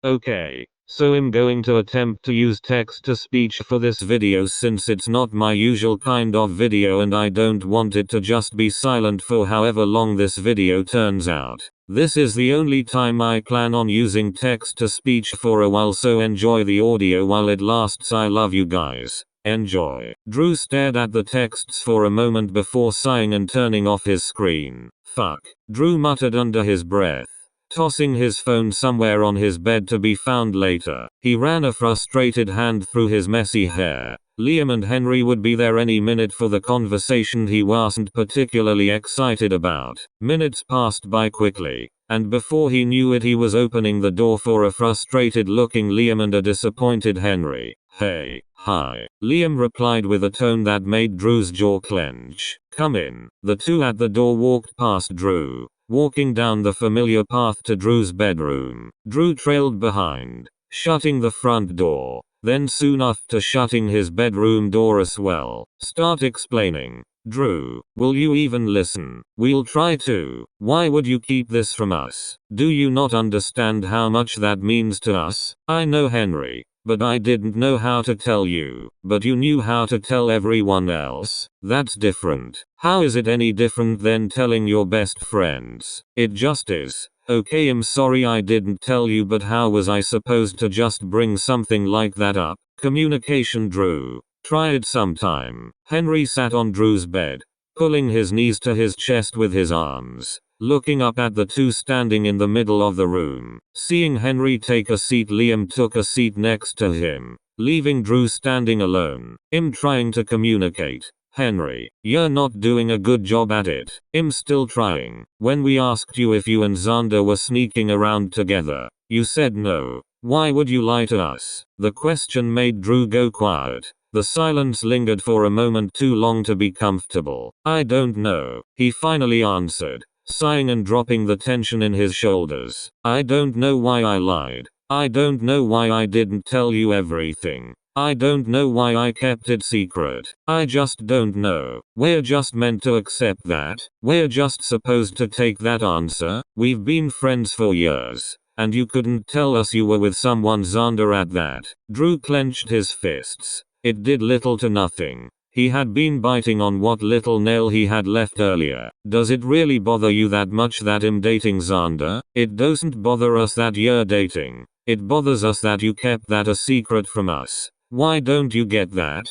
Okay, so I'm going to attempt to use text-to-speech for this video since it's not my usual kind of video and I don't want it to just be silent for however long this video turns out. This is the only time I plan on using text-to-speech for a while, so enjoy the audio while it lasts. I love you guys. Enjoy. Drew stared at the texts for a moment before sighing and turning off his screen. Fuck. Drew muttered under his breath, tossing his phone somewhere on his bed to be found later. He ran a frustrated hand through his messy hair. Liam and Henry would be there any minute for the conversation he wasn't particularly excited about. Minutes passed by quickly, and before he knew it he was opening the door for a frustrated-looking Liam and a disappointed Henry. "Hey, hi," Liam replied with a tone that made Drew's jaw clench. "Come in." The two at the door walked past Drew, walking down the familiar path to Drew's bedroom. Drew trailed behind, shutting the front door, then soon after shutting his bedroom door as well. "Start explaining." "Drew, will you even listen?" "We'll try to. Why would you keep this from us? Do you not understand how much that means to us?" "I know, Henry, but I didn't know how to tell you." "But you knew how to tell everyone else." "That's different." "How is it any different than telling your best friends?" "It just is." "Okay, I'm sorry I didn't tell you, but how was I supposed to just bring something like that up?" "Communication, Drew. Try it sometime." Henry sat on Drew's bed, pulling his knees to his chest with his arms, looking up at the two standing in the middle of the room. Seeing Henry take a seat, Liam took a seat next to him, leaving Drew standing alone. "I'm trying to communicate, Henry. You're not doing a good job at it." "I'm still trying. When we asked you if you and Zander were sneaking around together, you said no. Why would you lie to us?" The question made Drew go quiet. The silence lingered for a moment too long to be comfortable. "I don't know," he finally answered, sighing and dropping the tension in his shoulders. "I don't know why I lied. I don't know why I didn't tell you everything. I don't know why I kept it secret. I just don't know. We're just meant to accept that. We're just supposed to take that answer. We've been friends for years, and you couldn't tell us you were with someone, Zander, at that." Drew clenched his fists. It did little to nothing. He had been biting on what little nail he had left earlier. "Does it really bother you that much that I'm dating Zander?" "It doesn't bother us that you're dating. It bothers us that you kept that a secret from us. Why don't you get that?"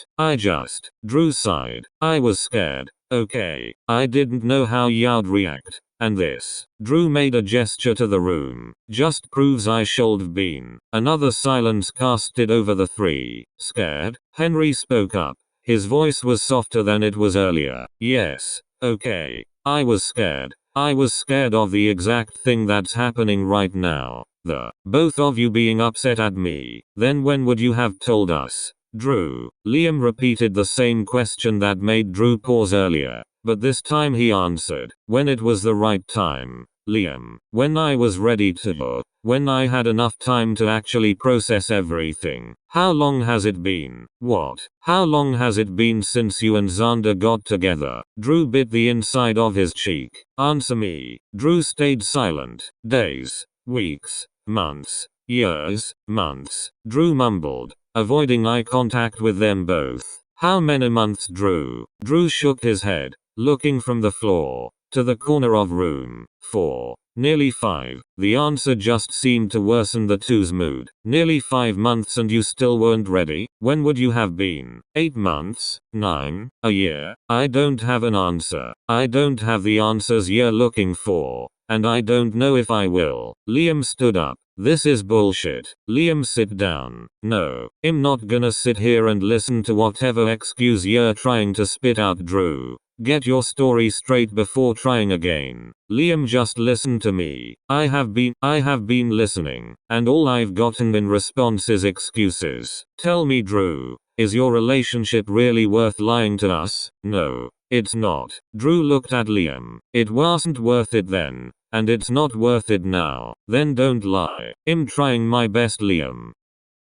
Drew sighed. "I was scared. Okay. I didn't know how you'd react. And this," Drew made a gesture to the room, "just proves I should've been." Another silence casted over the three. "Scared?" Henry spoke up. His voice was softer than it was earlier. "Yes. Okay. I was scared. I was scared of the exact thing that's happening right now. The both of you being upset at me. Then when would you have told us?" "Drew." Liam repeated the same question that made Drew pause earlier, but this time he answered, "When it was the right time, Liam. When I was ready to. When I had enough time to actually process everything." "How long has it been?" "What? How long has it been since you and Zander got together?" Drew bit the inside of his cheek. "Answer me." Drew stayed silent. "Days. Weeks. Months. Years. Months." Drew mumbled, avoiding eye contact with them both. "How many months, Drew?" Drew shook his head, looking from the floor to the corner of room 4. "Nearly 5. The answer just seemed to worsen the two's mood. "Nearly 5 months and you still weren't ready? When would you have been? 8 months? 9? A year?" "I don't have an answer. I don't have the answers you're looking for. And I don't know if I will." Liam stood up. "This is bullshit." "Liam, sit down." "No, I'm not gonna sit here and listen to whatever excuse you're trying to spit out, Drew. Get your story straight before trying again." "Liam, just listen to me. I have been listening, and all I've gotten in response is excuses." "Tell me, Drew, is your relationship really worth lying to us?" "No, it's not." Drew looked at Liam. "It wasn't worth it then, and it's not worth it now." "Then don't lie." "I'm trying my best, Liam."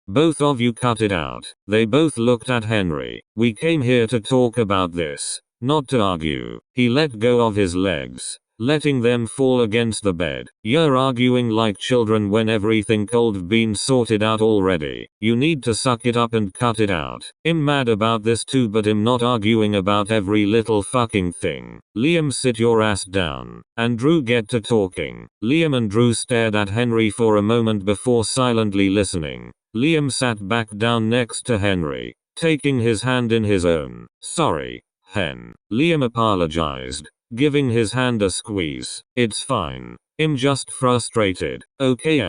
"Both of you cut it out." They both looked at Henry. "We came here to talk about this, not to argue." He let go of his legs, letting them fall against the bed. You're arguing like children when everything could've been sorted out already. You need to suck it up and cut it out. I'm mad about this too, but I'm not arguing about every little fucking thing. Liam, sit your ass down. And Drew, get to talking. Liam and Drew stared at Henry for a moment before silently listening. Liam sat back down next to Henry, taking his hand in his own. Sorry, Hen. Liam apologized, giving his hand a squeeze. It's fine. I'm just frustrated. Okay,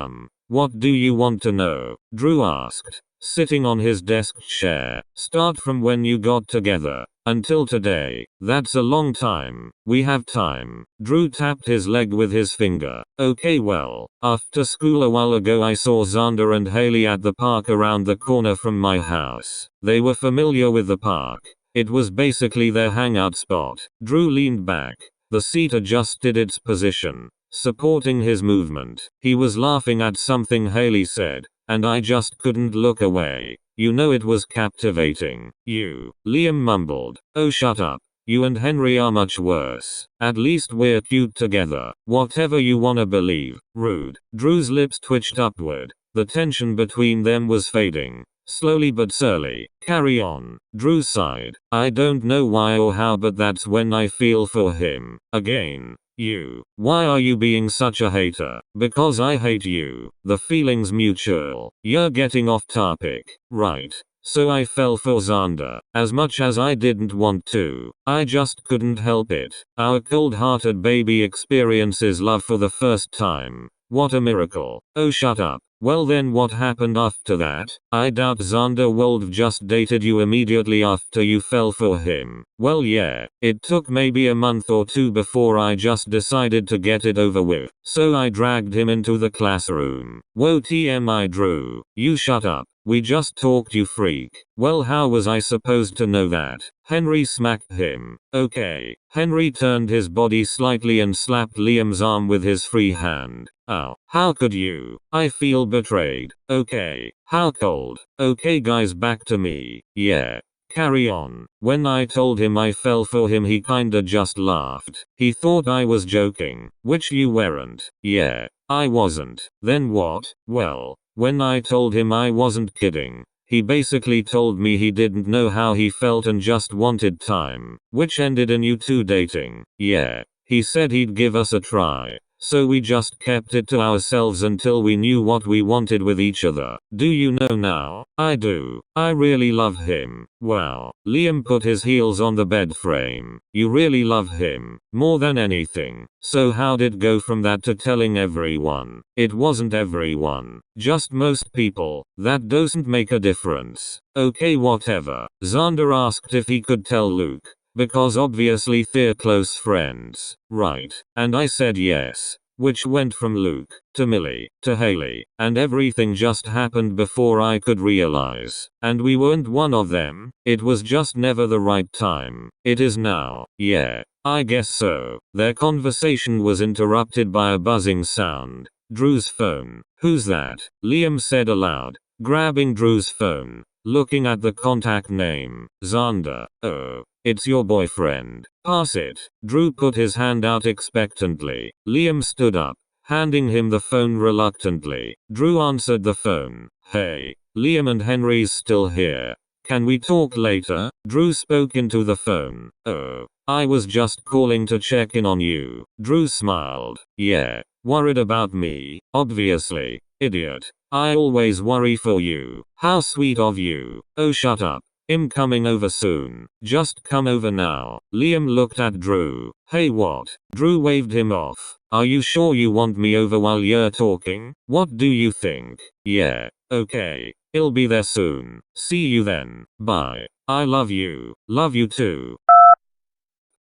what do you want to know? Drew asked, sitting on his desk chair. Start from when you got together until today. That's a long time. We have time. Drew tapped his leg with his finger. Okay, well, after school a while ago I saw Zander and Haley at the park around the corner from my house. They were familiar with the park. It was basically their hangout spot. Drew leaned back. The seat adjusted its position, supporting his movement. He was laughing at something Haley said, and I just couldn't look away. You know, it was captivating. You. Liam mumbled. Oh, shut up. You and Henry are much worse. At least we're cute together. Whatever you wanna believe. Rude. Drew's lips twitched upward. The tension between them was fading. Slowly but surely. Carry on. Drew sighed. I don't know why or how, but that's when I feel for him. Again. You. Why are you being such a hater? Because I hate you. The feeling's mutual. You're getting off topic. Right. So I fell for Zander. As much as I didn't want to, I just couldn't help it. Our cold-hearted baby experiences love for the first time. What a miracle. Oh, shut up. Well then, what happened after that? I doubt Zander would've just dated you immediately after you fell for him. Well, yeah, it took maybe a month or two before I just decided to get it over with. So I dragged him into the classroom. Whoa, TMI Drew. You shut up. We just talked, you freak. Well, how was I supposed to know that? Henry smacked him. Okay. Henry turned his body slightly and slapped Liam's arm with his free hand. Ow. How could you? I feel betrayed. Okay. How cold. Okay guys, back to me. Yeah. Carry on. When I told him I fell for him, he kinda just laughed. He thought I was joking. Which you weren't. Yeah. I wasn't. Then what? Well, when I told him I wasn't kidding, he basically told me he didn't know how he felt and just wanted time. Which ended in you two dating. Yeah. He said he'd give us a try. So we just kept it to ourselves until we knew what we wanted with each other. Do you know now? I do. I really love him. Wow. Liam put his heels on the bed frame. You really love him. More than anything. So how'd it go from that to telling everyone? It wasn't everyone. Just most people. That doesn't make a difference. Okay, whatever. Zander asked if he could tell Luke. Because obviously they're close friends, right? And I said yes. Which went from Luke, to Millie, to Haley, and everything just happened before I could realize. And we weren't one of them, it was just never the right time. It is now. Yeah, I guess so. Their conversation was interrupted by a buzzing sound. Drew's phone. Who's that? Liam said aloud, grabbing Drew's phone. Looking at the contact name. Zander. Oh. It's your boyfriend. Pass it. Drew put his hand out expectantly. Liam stood up, handing him the phone reluctantly. Drew answered the phone. Hey. Liam, and Henry's still here. Can we talk later? Drew spoke into the phone. Oh. I was just calling to check in on you. Drew smiled. Yeah. Worried about me? Obviously. Idiot. I always worry for you. How sweet of you. Oh, shut up. I'm coming over soon. Just come over now. Liam looked at Drew. Hey, what? Drew waved him off. Are you sure you want me over while you're talking? What do you think? Yeah. Okay. I'll be there soon. See you then. Bye. I love you. Love you too.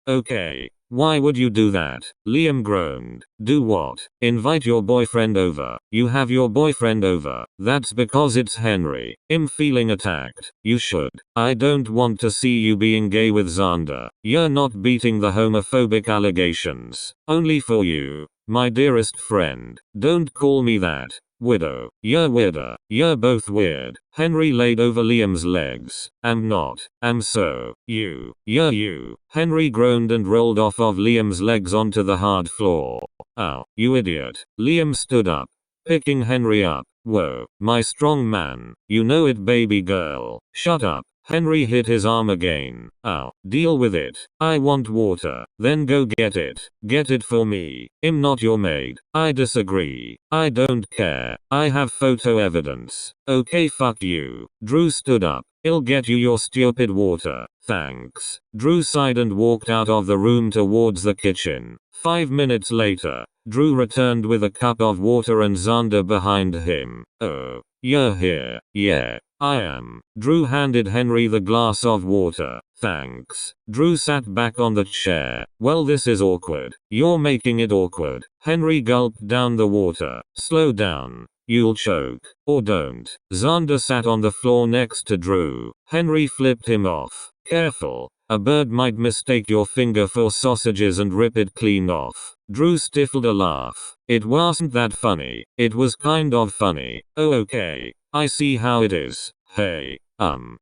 Okay. Why would you do that? Liam groaned. Do what? Invite your boyfriend over. You have your boyfriend over. That's because it's Henry. I'm feeling attacked. You should. I don't want to see you being gay with Zander. You're not beating the homophobic allegations. Only for you. My dearest friend. Don't call me that. Widow. You're weirder. You're both weird. Henry laid over Liam's legs. I'm not. I'm so. You're you. Henry groaned and rolled off of Liam's legs onto the hard floor. Ow, you idiot. Liam stood up, picking Henry up. Whoa, my strong man. You know it, baby girl. Shut up. Henry hit his arm again. Ow, deal with it. I want water. Then go get it. Get it for me. I'm not your maid. I disagree. I don't care. I have photo evidence. Okay, fuck you. Drew stood up. I'll get you your stupid water. Thanks. Drew sighed and walked out of the room towards the kitchen. 5 minutes later, Drew returned with a cup of water and Zander behind him. Oh, you're here. Yeah, I am. Drew handed Henry the glass of water. Thanks. Drew sat back on the chair. Well, this is awkward. You're making it awkward. Henry gulped down the water. Slow down. You'll choke. Or don't. Zander sat on the floor next to Drew. Henry flipped him off. Careful. A bird might mistake your finger for sausages and rip it clean off. Drew stifled a laugh. It wasn't that funny. It was kind of funny. Oh, okay. I see how it is. Hey,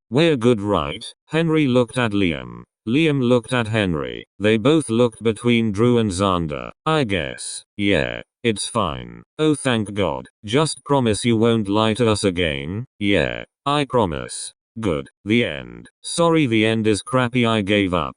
we're good, right? Henry looked at Liam. Liam looked at Henry. They both looked between Drew and Zander. I guess. Yeah, it's fine. Oh, thank God. Just promise you won't lie to us again. Yeah, I promise. Good. The end. Sorry, the end is crappy. I gave up.